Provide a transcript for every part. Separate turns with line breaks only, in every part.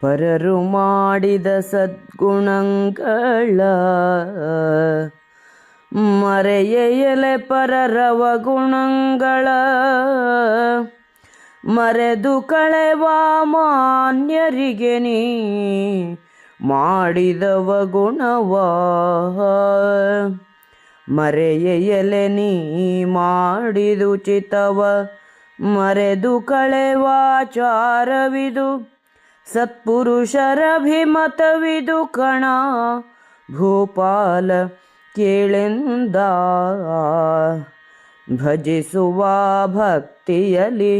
ಪರರು ಮಾಡಿದ ಸದ್ಗುಣಗಳ ಮರೆಯಲೆ ಪರರವ ಗುಣಗಳ ಮರೆದು ಕಳೆವ ಮಾನ್ಯರಿಗೆ ನೀ ಮಾಡಿದವ ಗುಣವ ಮರೆಯಲೆ ನೀ ಮಾಡಿದುಚಿತವ ಮರೆದು ಕಳೆವಾಚಾರವಿದು ಸತ್ಪುರುಷರಭಿಮತವಿದು ಕಣ ಭೂಪಾಲ ಕೇಳೆಂದ ಭಜಿಸುವ ಭಕ್ತಿಯಲಿ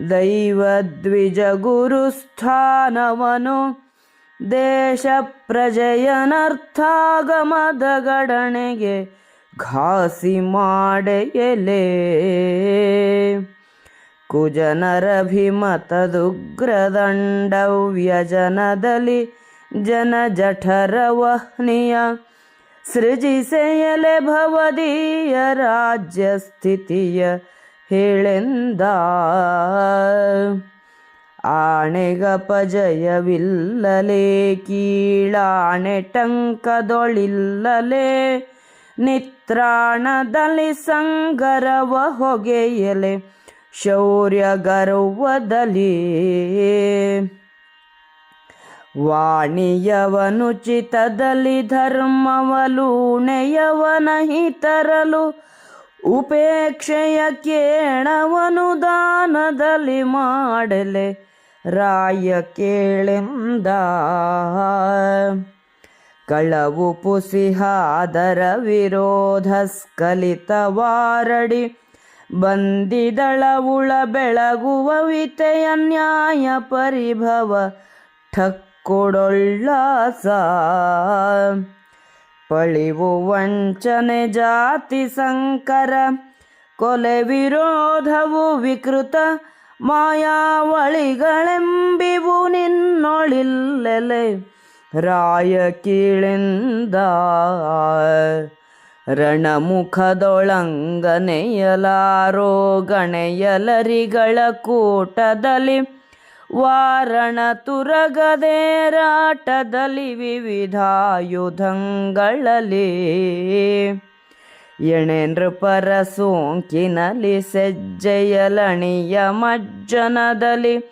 ದೈವದ್ವಿಜ ಗುರುಸ್ಥಾನವನು ದೇಶ ಪ್ರಜೆಯನರ್ಥಾಗಮದ ಗಣನೆಗೆ ಘಾಸಿ ಮಾಡೆಯಲೇ ಕುಜನರಭಿಮತದುಗ್ರದಂಡವ್ಯಜನದಲ್ಲಿ ಜನ ಜಠರವಹ್ನಿಯ ಸೃಜಿಸೆಯಲೆ ಭವದೀಯ ರಾಜ್ಯ ಸ್ಥಿತಿಯ ಹೇಳೆಂದ ಆಣೆಗಪಜಯವಿಲ್ಲಲೇ ಕೀಳಾಣೆ ಟಂಕದೊಳಿಲ್ಲಲೇ ನಿತ್ರಾಣದಲ್ಲಿ ಸಂಗರವ ಹೊಗೆಯಲೆ ಶೌರ್ಯ ಗರ್ವದಲ್ಲಿ ವಾಣಿಯವನುಚಿತದಲ್ಲಿ ಧರ್ಮವಲೂಣೆಯವನ ಹಿತರಲು ಉಪೇಕ್ಷೆಯ ಕೇಣವನು ದಾನದಲ್ಲಿ ಮಾಡಲೆ ರಾಯ ಕೇಳೆಂದ ಕಳವು ಪುಸಿಹಾದರ ವಿರೋಧ ಸ್ಖಲಿತವಾರಡಿ ಬಂದಿದಳವುಳ ಬೆಳಗುವ ವಿತೆಯ ನ್ಯಾಯ ಪರಿಭವ ಠಕ್ಕೊಡೊಳ್ಳಾಸ ಪಳಿವು ವಂಚನೆ ಜಾತಿ ಸಂಕರ ಕೊಲೆ ವಿರೋಧವು ವಿಕೃತ ಮಾಯಾವಳಿಗಳೆಂಬಿವು ನಿನ್ನೊಳಿಲ್ಲೆಲೆ ರಾಯ ಕೀಳೆಂದ ರಣಮುಖದೊಳಂಗನೆಯಲಾರೋ ಗಣೆಯಲರಿಗಳ ಕೂಟದಲ್ಲಿ ವಾರಣ ತುರಗದೇರಾಟದಲ್ಲಿ ವಿವಿಧಾಯುಧಗಳಲ್ಲಿ ಎಣೆ ನೃಪರ ಸೋಂಕಿನಲ್ಲಿ ಸಜ್ಜೆಯಲಣಿಯ ಮಜ್ಜನದಲ್ಲಿ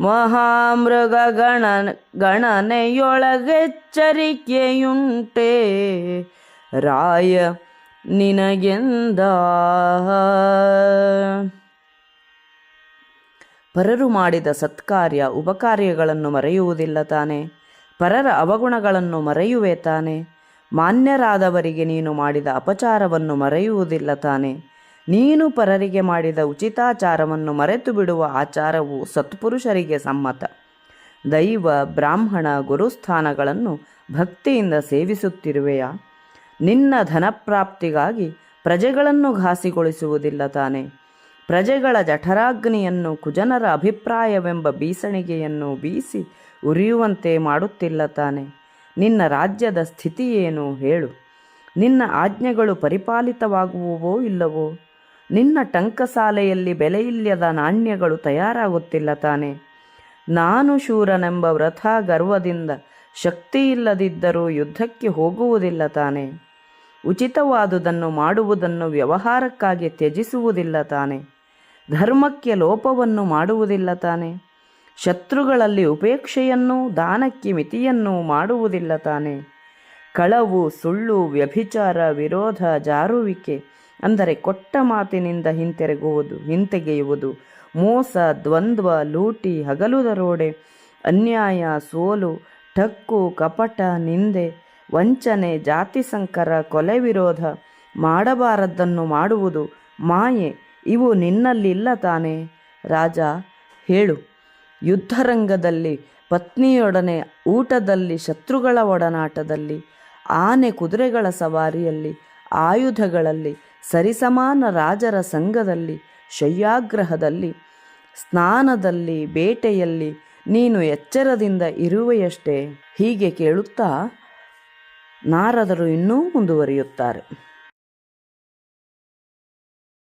ಮಹಾಮೃಗ ಗಣನೆಯೊಳಗೆಚ್ಚರಿಕೆಯುಂಟೆ ರಾಯ ನಿನಗೆಂದ ಪರರು ಮಾಡಿದ ಸತ್ಕಾರ್ಯ ಉಪಕಾರ್ಯಗಳನ್ನು ಮರೆಯುವುದಿಲ್ಲ ತಾನೆ? ಪರರ ಅವಗುಣಗಳನ್ನು ಮರೆಯುವೆ ತಾನೆ? ಮಾನ್ಯರಾದವರಿಗೆ ನೀನು ಮಾಡಿದ ಅಪಚಾರವನ್ನು ಮರೆಯುವುದಿಲ್ಲ ತಾನೆ? ನೀನು ಪರರಿಗೆ ಮಾಡಿದ ಉಚಿತಾಚಾರವನ್ನು ಮರೆತು ಬಿಡುವ ಆಚಾರವು ಸತ್ಪುರುಷರಿಗೆ ಸಮ್ಮತ. ದೈವ ಬ್ರಾಹ್ಮಣ ಗುರುಸ್ಥಾನಗಳನ್ನು ಭಕ್ತಿಯಿಂದ ಸೇವಿಸುತ್ತಿರುವೆಯಾ? ನಿನ್ನ ಧನಪ್ರಾಪ್ತಿಗಾಗಿ ಪ್ರಜೆಗಳನ್ನು ಘಾಸಿಗೊಳಿಸುವುದಿಲ್ಲ ತಾನೆ? ಪ್ರಜೆಗಳ ಜಠರಾಗ್ನಿಯನ್ನು ಕುಜನರ ಅಭಿಪ್ರಾಯವೆಂಬ ಬೀಸಣಿಗೆಯನ್ನು ಬೀಸಿ ಉರಿಯುವಂತೆ ಮಾಡುತ್ತಿಲ್ಲ ತಾನೆ? ನಿನ್ನ ರಾಜ್ಯದ ಸ್ಥಿತಿಯೇನು ಹೇಳು? ನಿನ್ನ ಆಜ್ಞೆಗಳು ಪರಿಪಾಲಿತವಾಗುವವೋ ಇಲ್ಲವೋ? ನಿನ್ನ ಟಂಕಸಾಲೆಯಲ್ಲಿ ಬೆಲೆಯಿಲ್ಲದ ನಾಣ್ಯಗಳು ತಯಾರಾಗುತ್ತಿಲ್ಲ ತಾನೆ? ನಾನು ಶೂರನೆಂಬ ವ್ರಥ ಗರ್ವದಿಂದ ಶಕ್ತಿಯಿಲ್ಲದಿದ್ದರೂ ಯುದ್ಧಕ್ಕೆ ಹೋಗುವುದಿಲ್ಲ ತಾನೆ? ಉಚಿತವಾದುದನ್ನು ಮಾಡುವುದನ್ನು ವ್ಯವಹಾರಕ್ಕಾಗಿ ತ್ಯಜಿಸುವುದಿಲ್ಲ ತಾನೆ? ಧರ್ಮಕ್ಕೆ ಲೋಪವನ್ನು ಮಾಡುವುದಿಲ್ಲ ತಾನೆ? ಶತ್ರುಗಳಲ್ಲಿ ಉಪೇಕ್ಷೆಯನ್ನೂ ದಾನಕ್ಕೆ ಮಿತಿಯನ್ನೂ ಮಾಡುವುದಿಲ್ಲ ತಾನೆ? ಕಳವು ಸುಳ್ಳು ವ್ಯಭಿಚಾರ ವಿರೋಧ ಜಾರುವಿಕೆ ಅಂದರೆ ಕೊಟ್ಟ ಮಾತಿನಿಂದ ಹಿಂತೆಗೆಯುವುದು ಮೋಸ ದ್ವಂದ್ವ ಲೂಟಿ ಹಗಲು ದರೋಡೆ ಅನ್ಯಾಯ ಸೋಲು ಠಕ್ಕು ಕಪಟ ನಿಂದೆ ವಂಚನೆ ಜಾತಿ ಸಂಕರ ಕೊಲೆ ವಿರೋಧ ಮಾಡಬಾರದ್ದನ್ನು ಮಾಡುವುದು ಮಾಯೆ ಇವು ನಿನ್ನಲ್ಲಿಲ್ಲ ತಾನೆ? ರಾಜ ಹೇಳು. ಯುದ್ಧರಂಗದಲ್ಲಿ ಪತ್ನಿಯೊಡನೆ ಊಟದಲ್ಲಿ ಶತ್ರುಗಳ ಒಡನಾಟದಲ್ಲಿ ಆನೆ ಕುದುರೆಗಳ ಸವಾರಿಯಲ್ಲಿ ಆಯುಧಗಳಲ್ಲಿ ಸರಿಸಮಾನ ರಾಜರ ಸಂಘದಲ್ಲಿ ಶಯ್ಯಾಗ್ರಹದಲ್ಲಿ ಸ್ನಾನದಲ್ಲಿ ಬೇಟೆಯಲ್ಲಿ ನೀನು ಎಚ್ಚರದಿಂದ ಇರುವೆಯಷ್ಟೇ. ಹೀಗೆ ಕೇಳುತ್ತಾ ನಾರದರು ಇನ್ನೂ ಮುಂದುವರಿಯುತ್ತಾರೆ.